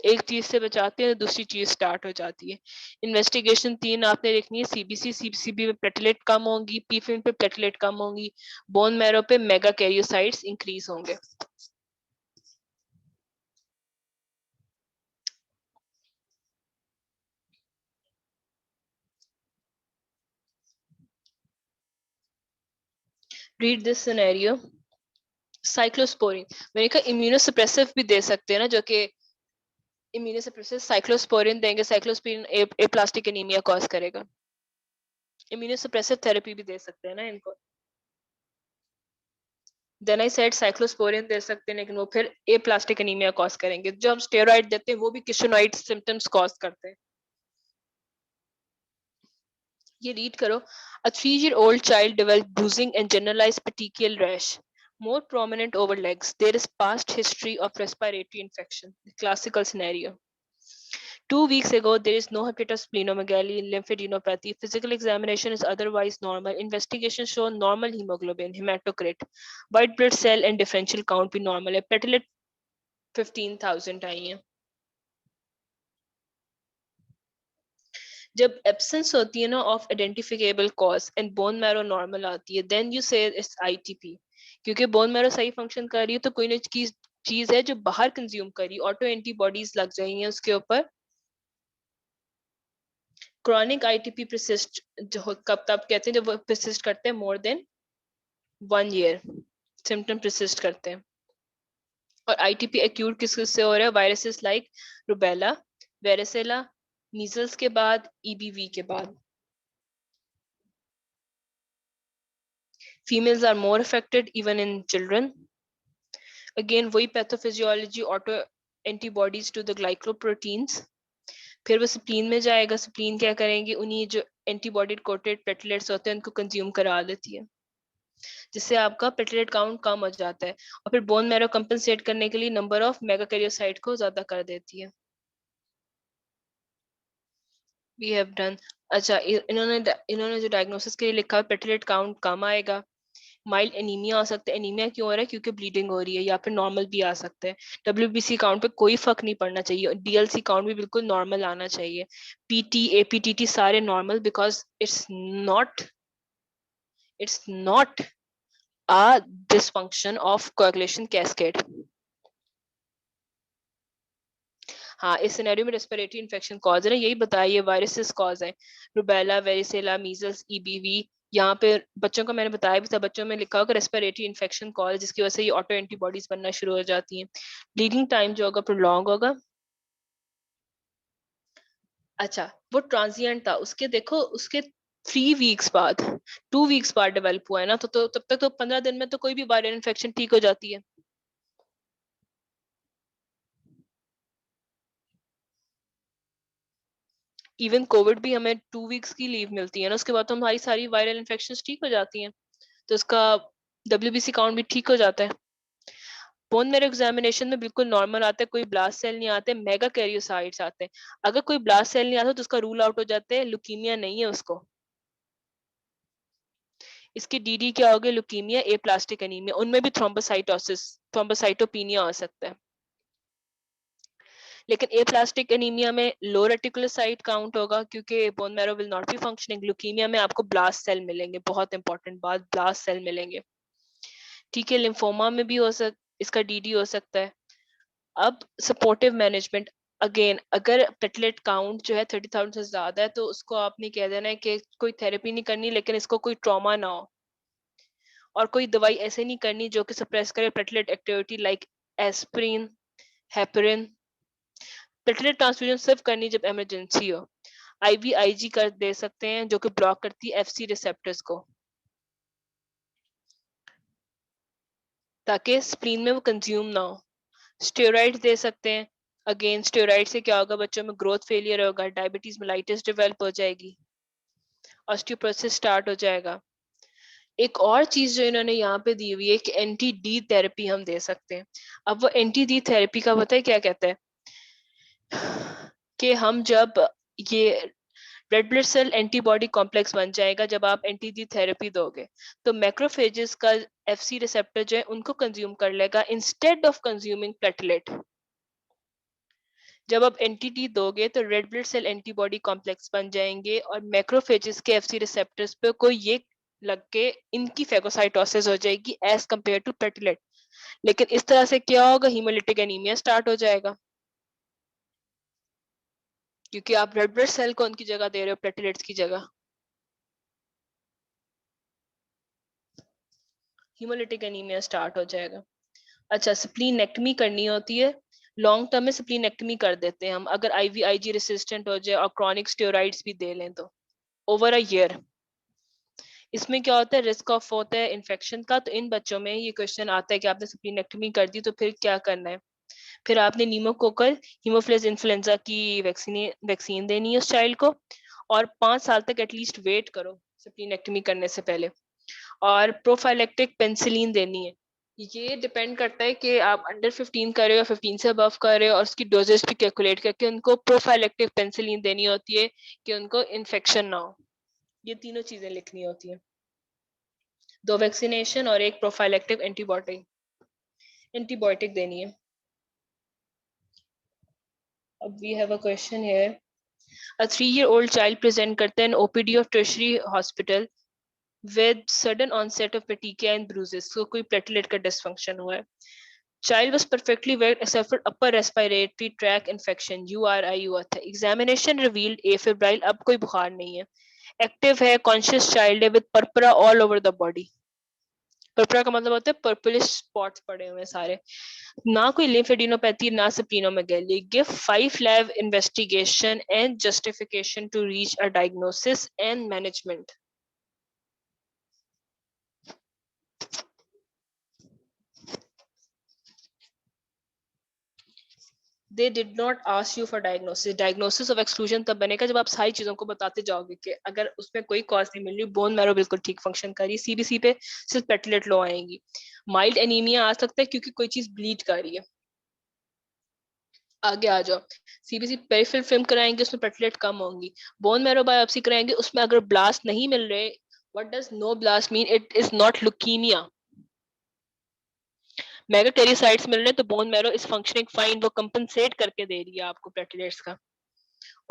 एक चीज से बचाते हैं, दूसरी चीज स्टार्ट हो जाती है. इन्वेस्टिगेशन 3 आपने देखनी है. सीबीसी, सीबीसी में प्लेटलेट कम होंगी, पी फिल्म पे प्लेटलेट कम होंगी, बोन मैरो पे मेगा कैरियोसाइट्स इंक्रीज होंगे. Read this scenario. साइक्लोस्पोरिन, मैंने कहा इम्यूनोसप्रेसिव भी दे सकते हैं ना, जो कि इम्यूनोसप्रेसिव साइक्लोस्पोरिन देंगे, साइक्लोस्पोरिन ए प्लास्टिक एनीमिया कॉज करेगा. इम्यूनोसप्रेसिव थेरेपी भी दे सकते हैं ना इनको. देन आई सेड साइक्लोस्पोरिन दे सकते हैं, लेकिन वो फिर ए प्लास्टिक एनीमिया कॉज करेंगे. जो हम स्टेरॉइड देते हैं वो भी किशोनॉइड सिम्टम्स कॉज करते हैं. ये रीड करो. A 3-year-old child developed bruising and generalized petechial rash, more prominent over legs. There is past history of respiratory infection. The classical scenario. 2 weeks ago, there is no hepatosplenomegaly, lymphadenopathy. Physical examination is otherwise normal. Investigation show normal hemoglobin, hematocrit. White blood cell and differential count भी normal है. Platelet 15,000 आई है. जब absence होती है ना of identifiable cause and bone marrow normal आती है, then you say it's ITP. क्योंकि बोन मैरो सही फंक्शन कर रही है, तो कोई ना चीज चीज है जो बाहर कंज्यूम करी, ऑटो एंटीबॉडीज लग जाएंगी उसके ऊपर. क्रॉनिक आईटीपी प्रसिस्ट जो कब तब कहते हैं, जब वो प्रसिस्ट करते हैं more than 1 year, symptom persist करते हैं. और आईटीपी एक्यूट किस किस से हो रहा है? वायरसेस लाइक रुबेला, वेरेसेला, मीजल्स के बाद, ईबीवी के बाद. Females are more affected even in children. Again, वही pathophysiology, auto antibodies to the glycoproteins. फिर वो स्प्लीन में जाएगा. स्प्लीन क्या करेंगे, उन्हीं जो एंटीबॉडी कोटेड प्लेटलेट्स होते हैं उनको कंज्यूम करा देती है, जिससे आपका प्लेटलेट काउंट कम हो जाता है. और फिर बोन मैरो कंपनसेट करने के लिए नंबर ऑफ मेगाकैरियोसाइट को ज्यादा कर देती है. We have done. अच्छा, इन्होंने जो डायग्नोसिस के लिए लिखा है प्लेटलेट काउंट कम आएगा, माइल्ड एनीमिया आ सकता है। एनीमिया क्यों हो रहा है? क्योंकि ब्लीडिंग हो रही है, या फिर नॉर्मल भी आ सकता है। डब्ल्यूबीसी काउंट पे कोई फर्क नहीं पड़ना चाहिए, डीएलसी काउंट भी बिल्कुल नॉर्मल आना चाहिए। पीटी एपीटीटी सारे normal, because it's not a dysfunction of coagulation cascade। हाँ, इस सिनेरियो में रेस्पिरेटरी इन्फेक्शन कॉज है ना, यही बताया, ये वायरसेस कॉज है। Rubella, varicella, measles, EBV. यहाँ पे बच्चों का मैंने बताया भी था, बच्चों में लिखा होगा रेस्पिरेटरी इन्फेक्शन कॉज, जिसकी वजह से ये ऑटो एंटीबॉडीज बनना शुरू हो जाती हैं। ब्लीडिंग टाइम जो होगा प्रोलॉन्ग होगा। अच्छा, वो ट्रांजिएंट था, उसके देखो उसके 3 वीक्स बाद, 2 वीक्स बाद डेवलप हुआ है ना, तो तब तक तो 15 दिन में तो कोई भी वायरल इन्फेक्शन ठीक हो जाती है। इवन कोविड भी हमें 2 वीक्स की लीव मिलती है ना, उसके बाद तो हमारी सारी वायरल इन्फेक्शन ठीक हो जाती हैं, तो उसका डब्ल्यूबीसी काउंट भी ठीक हो जाता है। बोन मेरो एग्जामिनेशन में बिल्कुल नॉर्मल आता है, कोई ब्लास्ट सेल नहीं आते, मेगा कैरियोसाइट्स आते हैं। अगर कोई ब्लास्ट सेल नहीं आता तो उसका रूल आउट हो जाते हैं, लुकीमिया नहीं है उसको। इसकी डीडी क्या होगी? लुकीमिया, ए प्लास्टिक एनीमिया, उनमें भी थ्रोम्बोसाइटोसिस, थ्रोम्बोसाइटोपिनिया हो सकता है। लेकिन ए प्लास्टिक एनीमिया में लो रेटिकुलोसाइट काउंट होगा, क्योंकि bone marrow will not be functioning. Leukaemia में आपको ब्लास्ट सेल मिलेंगे, बहुत इंपॉर्टेंट बात, ब्लास्ट सेल मिलेंगे। ठीक है, लिम्फोमा में भी इसका डीडी हो सकता है। अब सपोर्टिव मैनेजमेंट, अगेन अगर प्लेटलेट काउंट जो है 30,000 से ज्यादा है, तो उसको आपने कह देना है कि कोई थेरेपी नहीं करनी, लेकिन इसको कोई ट्रॉमा ना हो, और कोई दवाई ऐसे नहीं करनी जो कि सप्रेस करे platelet activity, like aspirin, heparin. Platelet transfusion सिर्फ करनी जब इमरजेंसी हो। आईवीआईजी कर दे सकते हैं, जो कि ब्लॉक करती है एफसी रिसेप्टर्स को, ताकि स्प्लीन में वो कंज्यूम ना हो। स्टेरॉइड दे सकते हैं। अगेन स्टेरॉइड से क्या होगा? बच्चों में ग्रोथ फेलियर होगा, डायबिटीज मेलाइटिस डेवलप हो जाएगी, ऑस्टियोपोरोसिस स्टार्ट हो जाएगा। एक और चीज जो इन्होंने यहाँ पे दी हुई है कि एंटी डी थेरेपी हम दे सकते हैं। अब वो एंटी डी थेरेपी का पता है क्या कहता है? कि हम जब ये red blood cell antibody complex बन जाएगा जब आप एंटी डी थेरेपी दोगे, तो मैक्रोफेजेस का एफसी रिसेप्टर जो है उनको कंज्यूम कर लेगा इंस्टेड ऑफ कंज्यूमिंग प्लेटलेट। जब आप एंटीटी दोगे तो red blood cell antibody complex बन जाएंगे, और मैक्रोफेजेस के एफसी रिसेप्टर्स पे कोई ये लग के इनकी फेगोसाइटोसिस हो जाएगी एज कंपेयर टू प्लेटलेट। लेकिन इस तरह से क्या होगा? हीमोलिटिक एनीमिया स्टार्ट हो जाएगा, क्योंकि आप रेड ब्लड सेल को उनकी जगह दे रहे हो प्लेटलेट्स की जगह। हीमोलिटिक एनीमिया स्टार्ट हो जाएगा। अच्छा, स्प्लीनेक्टमी करनी होती है, लॉन्ग टर्म में स्प्लीनेक्टमी कर देते हैं हम, अगर आईवीआईजी रेसिस्टेंट हो जाए और क्रॉनिक स्टेरॉइड्स भी दे लें तो, ओवर अ ईयर। इसमें क्या होता है? रिस्क ऑफ होता है इन्फेक्शन का, तो इन बच्चों में ये क्वेश्चन आता है कि आपने स्प्लीनेक्टमी कर दी तो फिर क्या करना है? फिर आपने नीमोकोकल हीमोफिलस इन्फ्लुएंजा की वैक्सीन देनी है उस चाइल्ड को, और 5 साल तक एटलीस्ट वेट करो स्प्लीनेक्टमी करने से पहले, और प्रोफाइलेक्टिक पेंसिलिन देनी है। ये डिपेंड करता है कि आप अंडर 15 कर रहे हो या 15 से अबव कर रहे हो, और उसकी डोजेस भी कैलकुलेट करके उनको प्रोफाइलेक्टिक पेंसिलिन देनी होती है कि उनको इन्फेक्शन ना हो। ये तीनों चीजें लिखनी होती हैं, 2 वैक्सीनेशन और एक प्रोफाइलेक्टिव एंटीबायोटिक एंटीबायोटिक देनी है। अब we have a question here. A 3-year-old child present करते हैं in OPD of tertiary hospital with sudden onset of petechiae and bruises। So कोई platelet का dysfunction हुआ है। Child was perfectly well except for upper respiratory tract infection URI हुआ था। Examination revealed afebrile, अब कोई बुखार नहीं है। Active है, conscious child है with purpura all over the body। पर्परा का मतलब होता है पर्पलिश स्पॉट्स पड़े हुए सारे, ना कोई लिम्फेडिनोपैथी ना splenomegaly. Give 5 lab investigation and justification to reach a diagnosis and management. They did not ask you for diagnosis. Diagnosis of exclusion तब बनेगा जब आप सारी चीजों को बताते जाओगे कि अगर उसमें कोई कॉज नहीं मिल रही, बोन मैरो बिल्कुल ठीक फंक्शन कर रही, सीबीसी पे सिर्फ प्लेटलेट लो आएंगी। माइल्ड एनीमिया आ सकता है क्योंकि कोई चीज ब्लीड कर रही है। आगे आ जाओ, सीबीसी पेरिफेरल फिल्म कराएंगे, उसमें प्लेटलेट कम होंगी। बोन मैरो बायोप्सी कराएंगे, उसमें अगर ब्लास्ट नहीं मिल रहे, what does no blast mean? It is not leukaemia. Megakaryocytes मिल रहे हैं तो bone marrow is functioning fine, वो कंपनसेट करके दे रही है आपको प्लेटलेट्स का।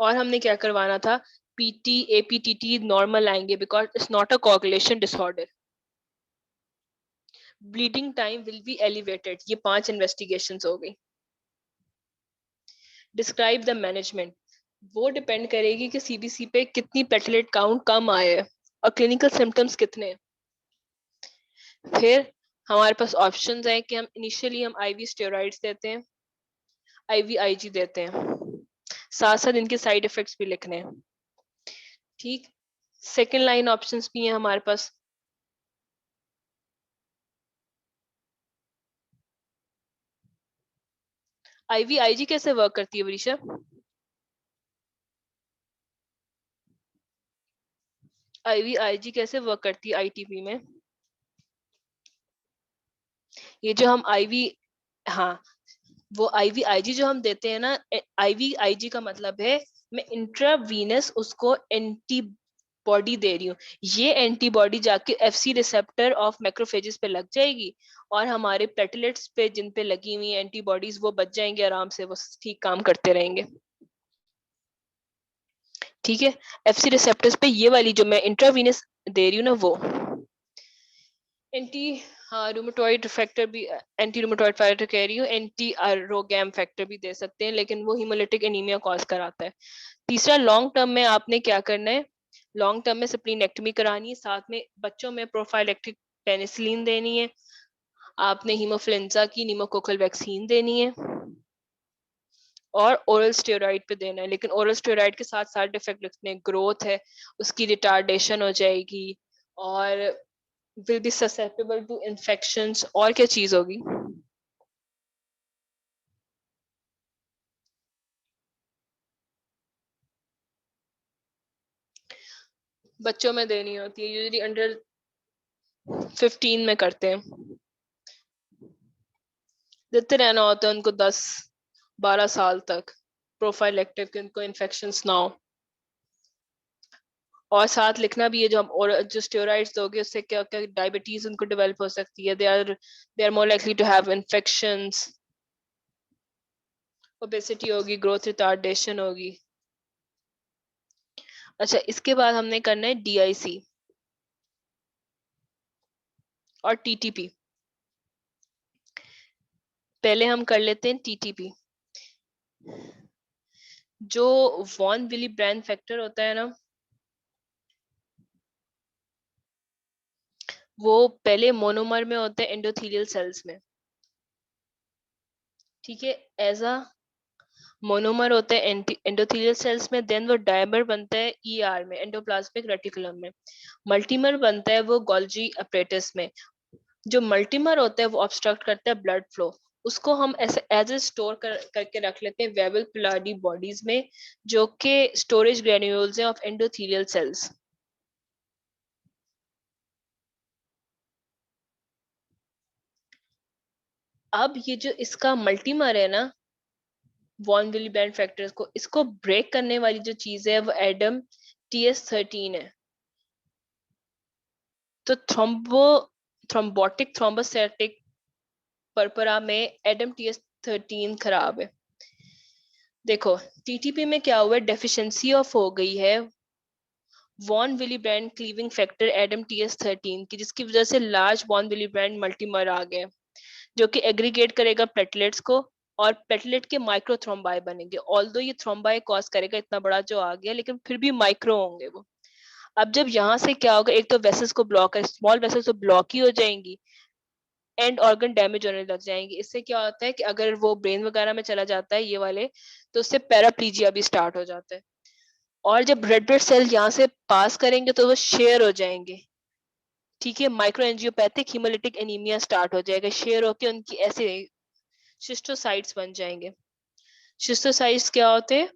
और हमने क्या करवाना था, पीटी एपीटीटी नॉर्मल आएंगे because it's not a coagulation disorder. Bleeding time will be elevated. ये 5 इन्वेस्टिगेशंस हो गई। डिस्क्राइब द मैनेजमेंट, वो डिपेंड करेगी कि सीबीसी पे कितनी प्लेटलेट काउंट कम आए हैं और क्लिनिकल सिम्टम्स कितने हैं। फिर हमारे पास ऑप्शंस हैं कि हम इनिशियली हम आईवी स्टेरॉइड्स देते हैं, आईवीआईजी देते हैं, साथ साथ इनके साइड इफेक्ट्स भी लिखने हैं। ठीक, सेकेंड लाइन ऑप्शंस भी हैं हमारे पास। आईवीआईजी कैसे वर्क करती है वरीशा? आईवीआईजी कैसे वर्क करती है आईटीपी में? ये जो हम आईवी, हाँ, वो आईवीआईजी जो हम देते हैं ना, आईवीआईजी का मतलब है मैं इंट्रावीनस उसको एंटीबॉडी दे रही हूँ। ये एंटीबॉडी जाके एफसी रिसेप्टर ऑफ मैक्रोफेजेस पे लग जाएगी और हमारे प्लेटलेट्स पे जिन पे लगी हुई एंटीबॉडीज वो बच जाएंगे आराम से, वो ठीक काम करते रहेंगे। ठीक है, एफसी रिसेप्टर्स पे ये वाली जो मैं इंट्रावीनस दे रही हूँ ना, वो एंटी, हाँ, रूमेटॉइड फैक्टर भी, एंटी रूमेटॉइड फैक्टर कह रही हूँ, एंटी आरोगैम फैक्टर भी दे सकते हैं, लेकिन वो हीमोलिटिक एनीमिया कॉज कराता है। तीसरा, लॉन्ग टर्म में आपने क्या करना है, लॉन्ग टर्म में स्प्लीनेक्टमी करानी है, साथ में बच्चों में प्रोफाइलेक्टिक पेनिसिलिन देनी है, आपने हीमोफ्लुएंजा की निमोकोकल वैक्सीन देनी है और ओरल स्टेरॉइड पे देना है। लेकिन ओरल स्टेरॉइड के साथ साइड इफेक्ट लिखते हैं, ग्रोथ है उसकी रिटार्डेशन हो जाएगी और will be susceptible to infections, और क्या चीज होगी? बच्चों में देनी होती है, यूजुअली अंडर 15 में करते हैं, देते रहना होता है उनको 10-12 साल तक, प्रोफाइलेक्टिव कि उनको इन्फेक्शंस ना हो। और साथ लिखना भी है जो हम, और जो स्टेरॉइड्स दोगे उससे क्या क्या डायबिटीज उनको डेवलप हो सकती है, they are more likely to have infections, obesity होगी, ग्रोथ रिटार्डेशन होगी। अच्छा, इसके बाद हमने करना है डीआईसी और टीटीपी। पहले हम कर लेते हैं टीटीपी। जो वॉन विली ब्रांड फैक्टर होता है ना, वो पहले मोनोमर में होते हैं एंडोथेलियल सेल्स में। ठीक है, एज अ मोनोमर होते हैं एंडोथेलियल सेल्स में, देन वो डायमर बनता है ईआर में, एंडोप्लाज्मिक रेटिकुलम में। मल्टीमर बनता है वो गोल्जी अपरेटस में। जो मल्टीमर होता है वो ऑब्स्ट्रक्ट करता है ब्लड फ्लो, उसको हम ऐसे एज ए स्टोर करके रख लेते हैं वेबल पिलाडी बॉडीज में, जो कि स्टोरेज ग्रेन्यूल्स हैं ऑफ एंडोथेलियल सेल्स। अब ये जो इसका मल्टीमर है ना, वॉन विली ब्रांड फैक्टर्स को, इसको ब्रेक करने वाली जो चीज है वो एडम TS13 है। तो थ्रोम्बोटिक थ्रोम्बोसेटिक परपरा में एडम TS13 खराब है। देखो, टीटीपी में क्या हुआ है, डेफिशिएंसी ऑफ हो गई है von Willebrand cleaving factor ADAM TS13 की, जिसकी वजह से large von Willebrand multimer आ गए, जो कि एग्रीगेट करेगा प्लेटलेट्स को और प्लेटलेट के माइक्रो थ्रोम्बाई बनेंगे। ऑल्दो ये थ्रोम्बाई कॉज करेगा इतना बड़ा जो आ गया, लेकिन फिर भी माइक्रो होंगे वो। अब जब यहाँ से क्या होगा, एक तो वेसल्स को ब्लॉक है, स्मॉल वेसल्स तो ब्लॉक ही हो जाएंगी, एंड ऑर्गन डैमेज होने लग जाएंगे। इससे क्या होता है कि अगर वो ब्रेन वगैरह में चला जाता है ये वाले, तो उससे पैराप्लीजिया भी स्टार्ट हो जाता है। और जब रेड ब्लड सेल यहाँ से पास करेंगे तो वो शेयर हो जाएंगे। ठीक है, micro angiopathic haemolytic anaemia start हो जाएगा, शेयर होके उनकी ऐसे शिस्टोसाइट्स बन जाएंगे। शिस्टोसाइट्स क्या होते हैं,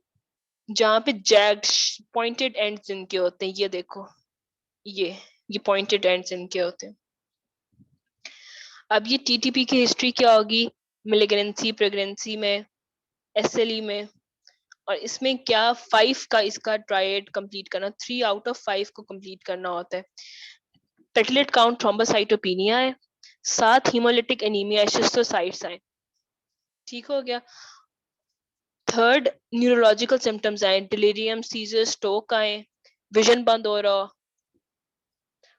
जहाँ पे जैग्ड पॉइंटेड एंड्स इनके होते हैं, ये देखो, ये ये पॉइंटेड एंड्स इनके होते हैं। अब ये टीटीपी की हिस्ट्री क्या होगी, मिलिग्रेंसी प्रेगनेंसी में, SLE में, और इसमें क्या 5 का इसका ट्रायड कंप्लीट करना, 3 आउट ऑफ 5 को कंप्लीट करना होता है। पेटलेट काउंट थ्रोम्बोसाइटोपिनिया है, 7 हीमोलिटिक एनीमिया शिस्टोसाइट्स हैं। ठीक हो गया। थर्ड न्यूरोलॉजिकल सिम्टम्स आए, डिलीरियम, सीजर, स्ट्रोक आए, विजन बंद हो रहा,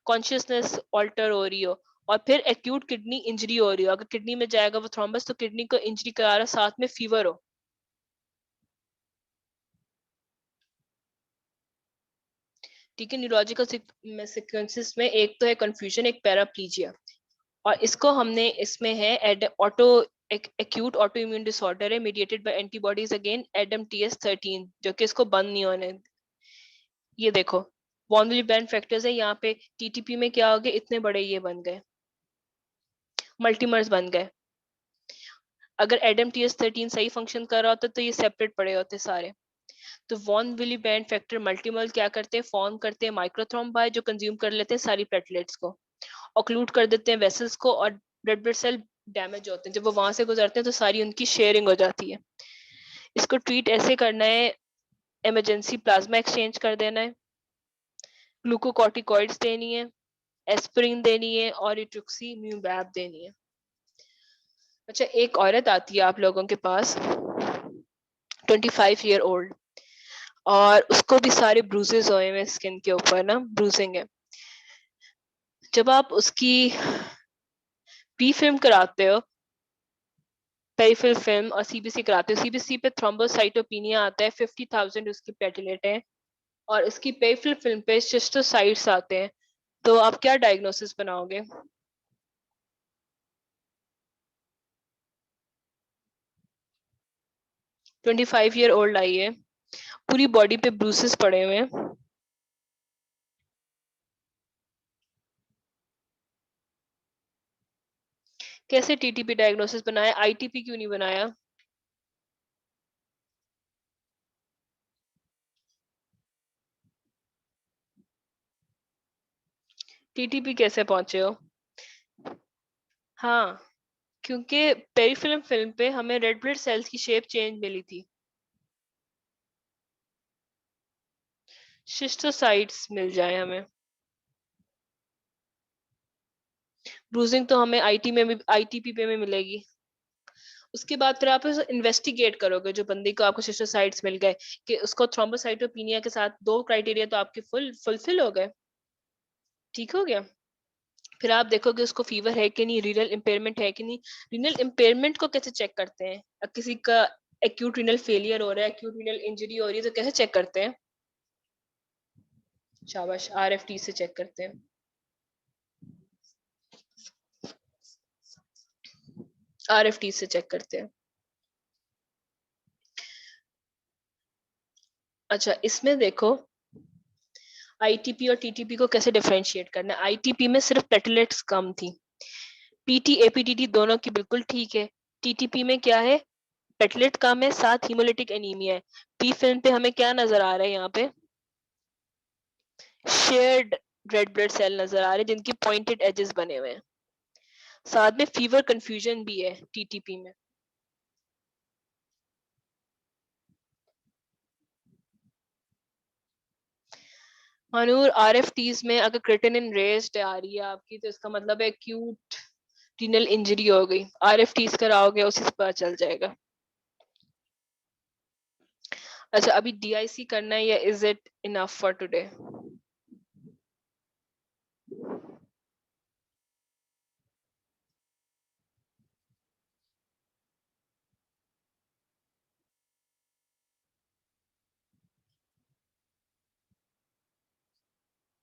कॉन्शियसनेस ऑल्टर हो रही हो, और फिर एक्यूट किडनी इंजरी हो रही हो। अगर किडनी में जाएगा वो थ्रोम्बस तो किडनी को इंजरी करा रहा, साथ में फीवर हो। ठीक है। न्यूरोलॉजिकल सीक्वेंसेस में एक तो है कंफ्यूजन, एक पैराप्लीजिया, और इसको हमने इसमें है auto acute auto immune disorder है mediated by antibodies again ADAM TS13, जो कि इसको बंद नहीं होने। ये देखो वॉन विली बैंड फैक्टर्स है यहाँ पे, TTP में क्या हो गया, इतने बड़े ये बन गए, मल्टीमर्स बन गए। अगर एडम TS13 सही फंक्शन कर रहा होता तो ये सेपरेट पड़े होते सारे। तो वॉन विली बैंड फैक्टर मल्टीमल क्या करते हैं, फॉर्म करते हैं माइक्रोथ्रोम्बाई जो कंज्यूम कर लेते हैं सारी प्लेटलेट्स को, ऑक्लूड कर देते हैं वेसल्स को, और रेड ब्लड सेल डैमेज होते हैं। जब वो वहां से गुजरते हैं तो सारी उनकी शेयरिंग हो जाती है। इसको ट्रीट ऐसे करना है, इमरजेंसी प्लाज्मा एक्सचेंज कर देना है, ग्लूकोकॉर्टिकॉइड्स देनी है, एस्पिरिन देनी है, और इट्रुक्सीम्यूबैब देनी है। अच्छा, एक औरत आती है आप लोगों के पास, 25 ईयर ओल्ड, और उसको भी सारे ब्रूजेस हुए हैं स्किन के ऊपर ना, ब्रूजिंग है। जब आप उसकी पी फिल्म कराते हो, पेरिफेरल फिल्म, और CBC कराते हो, CBC पे थ्रोम्बोसाइटोपिनिया आता है, 50,000 उसकी प्लेटलेट है, और इसकी पेरिफेरल फिल्म पे शिस्टोसाइट्स आते हैं, तो आप क्या डायग्नोसिस बनाओगे? 25 ईयर ओल्ड आई है, पूरी बॉडी पे ब्रूसेस पड़े हुए हैं। कैसे TTP डायग्नोसिस बनाया, ITP क्यों नहीं बनाया? TTP कैसे पहुंचे हो? हाँ, क्योंकि पेरिफेरल फिल्म पे हमें रेड ब्लड सेल्स की शेप चेंज मिली थी, शिस्टोसाइट्स मिल जाए हमें। ब्रूजिंग तो हमें IT में भी, ITP पे में मिलेगी। उसके बाद फिर आप इन्वेस्टिगेट करोगे, जो बंदी को आपको शिस्टोसाइट्स मिल गए, कि उसको थ्रोम्बोसाइटोपिनिया के साथ 2 क्राइटेरिया तो आपके फुलफिल हो गए। ठीक हो गया। फिर आप देखोगे उसको फीवर है कि नहीं, रीनल इम्पेयरमेंट है कि नहीं। रीनल इम्पेयरमेंट को कैसे चेक करते हैं? किसी का एक्यूट रीनल फेलियर हो रहा है, एक्यूट रीनल इंजरी हो रही है, तो कैसे चेक करते हैं? शाबाश, RFT से चेक करते हैं। RFT से चेक करते हैं। अच्छा, इसमें देखो ITP और TTP को कैसे डिफरेंशिएट करना है। ITP में सिर्फ प्लेटलेट्स कम थी, PT APTT दोनों की बिल्कुल ठीक है। TTP में क्या है, प्लेटलेट कम है, साथ हीमोलिटिक एनीमिया है। पी फिल्म पे हमें क्या नजर आ रहा है, यहाँ पे शेयर्ड रेड ब्लड सेल नजर आ रहे हैं जिनकी पॉइंटेड एजेस बने हुए हैं, साथ में फीवर कंफ्यूजन भी है TTP में। मनूर, RFTs में अगर क्रिएटिनिन रेस्ड आ रही है आपकी, तो इसका मतलब है एक्यूट रीनल इंजरी हो गई। RFTs कराओगे, उसी से पता चल जाएगा। अच्छा, अभी DIC करना है या is it enough for today?